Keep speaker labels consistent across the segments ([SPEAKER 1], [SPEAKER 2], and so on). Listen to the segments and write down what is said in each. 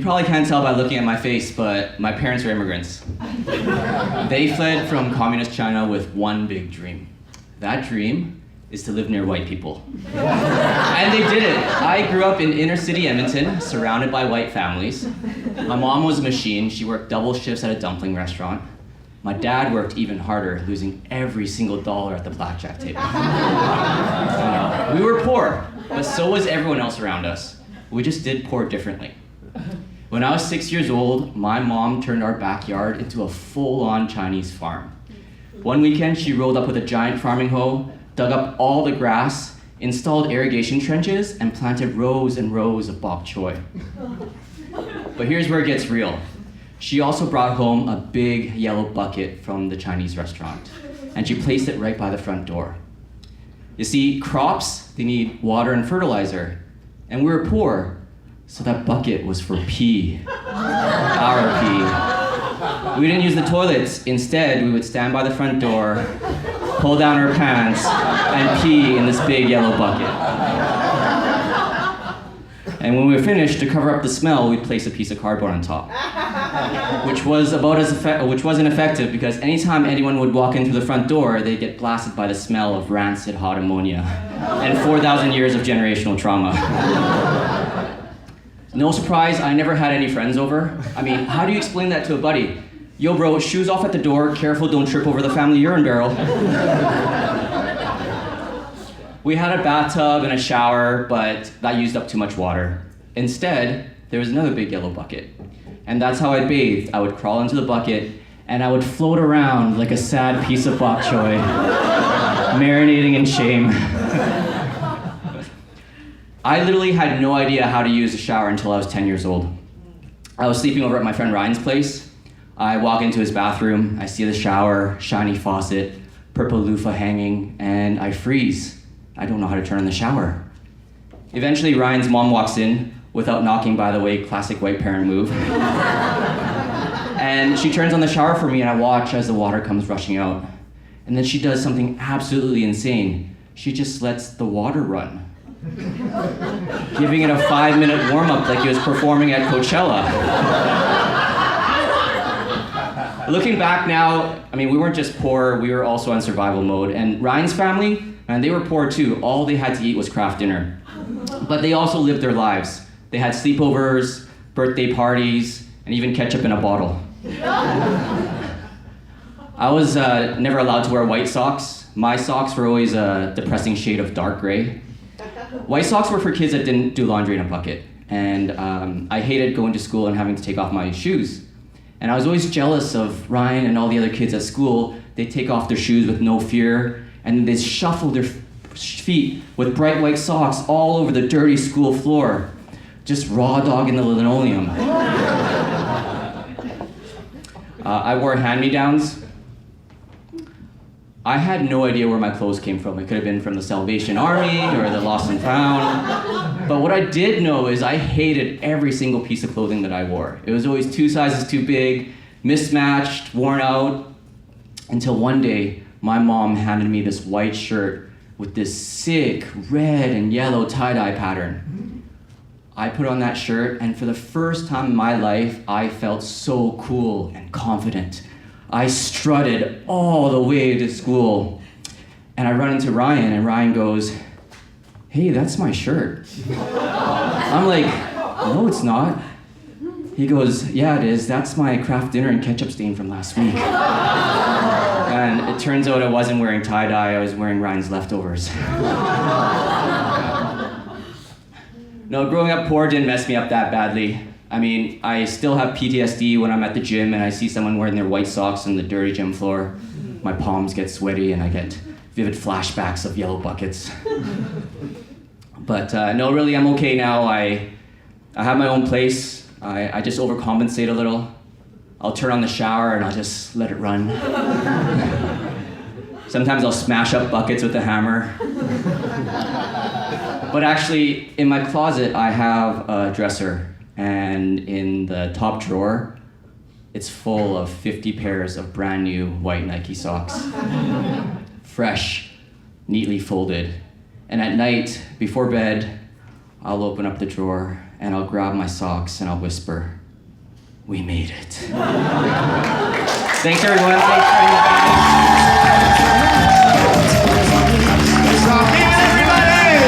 [SPEAKER 1] probably can't tell by looking at my face, but my parents are immigrants. They fled from communist China with one big dream. That dream is to live near white people. And they did it. I grew up in inner city Edmonton, surrounded by white families. My mom was a machine. She worked double shifts at a dumpling restaurant. My dad worked even harder, losing every single dollar at the blackjack table. We were poor, but so was everyone else around us. We just did poor differently. When I was 6 years old, my mom turned our backyard into a full-on Chinese farm. One weekend, she rolled up with a giant farming hoe, dug up all the grass, installed irrigation trenches, and planted rows and rows of bok choy. But here's where it gets real. She also brought home a big yellow bucket from the Chinese restaurant, and she placed it right by the front door. You see, crops, they need water and fertilizer, and we were poor, so that bucket was for pee, our pee. We didn't use the toilets. Instead, we would stand by the front door, pull down our pants, and pee in this big yellow bucket. And when we were finished, to cover up the smell, we'd place a piece of cardboard on top, which wasn't effective because anytime anyone would walk in through the front door, they'd get blasted by the smell of rancid hot ammonia and 4,000 years of generational trauma. No surprise, I never had any friends over. I mean, how do you explain that to a buddy? Yo bro, shoes off at the door, careful don't trip over the family urine barrel. We had a bathtub and a shower, but that used up too much water. Instead, there was another big yellow bucket. And that's how I bathed. I would crawl into the bucket, and I would float around like a sad piece of bok choy, marinating in shame. I literally had no idea how to use a shower until I was 10 years old. I was sleeping over at my friend Ryan's place. I walk into his bathroom, I see the shower, shiny faucet, purple loofah hanging, and I freeze. I don't know how to turn on the shower. Eventually, Ryan's mom walks in, without knocking, by the way, classic white parent move. And she turns on the shower for me, and I watch as the water comes rushing out. And then she does something absolutely insane. She just lets the water run, giving it a 5-minute warm-up like he was performing at Coachella. Looking back now, I mean, we weren't just poor, we were also on survival mode. And Ryan's family, man, they were poor too. All they had to eat was Kraft dinner. But they also lived their lives. They had sleepovers, birthday parties, and even ketchup in a bottle. I was never allowed to wear white socks. My socks were always a depressing shade of dark gray. White socks were for kids that didn't do laundry in a bucket. And I hated going to school and having to take off my shoes. And I was always jealous of Ryan and all the other kids at school. They'd take off their shoes with no fear, and they'd shuffle their feet with bright white socks all over the dirty school floor, just raw dogging the linoleum. I wore hand-me-downs. I had no idea where my clothes came from. It could have been from the Salvation Army or the Lost and Found. But what I did know is I hated every single piece of clothing that I wore. It was always 2 sizes too big, mismatched, worn out, until one day my mom handed me this white shirt with this sick red and yellow tie-dye pattern. I put on that shirt, and for the first time in my life, I felt so cool and confident. I strutted all the way to school, and I run into Ryan, and Ryan goes, "Hey, that's my shirt." I'm like, "No, it's not." He goes, "Yeah, it is. That's my Kraft dinner and ketchup stain from last week." And it turns out I wasn't wearing tie-dye, I was wearing Ryan's leftovers. No, growing up poor didn't mess me up that badly. I mean, I still have PTSD when I'm at the gym and I see someone wearing their white socks on the dirty gym floor. My palms get sweaty and I get vivid flashbacks of yellow buckets. But no, really, I'm okay now. I have my own place. I just overcompensate a little. I'll turn on the shower and I'll just let it run. Sometimes I'll smash up buckets with a hammer. But actually, in my closet, I have a dresser. And in the top drawer, it's full of 50 pairs of brand new white Nike socks. Fresh, neatly folded. And at night, before bed, I'll open up the drawer and I'll grab my socks and I'll whisper, "We made it." Thanks everyone. Thanks for
[SPEAKER 2] everybody!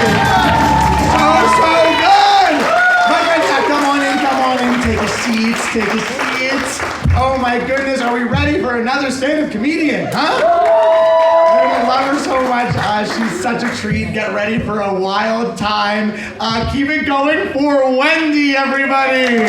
[SPEAKER 2] So good! My friends, come on in, take a seat. Oh my goodness, are we ready for another stand-up comedian, huh? I love her so much. She's such a treat. Get ready for a wild time. Keep it going for Wendy, everybody.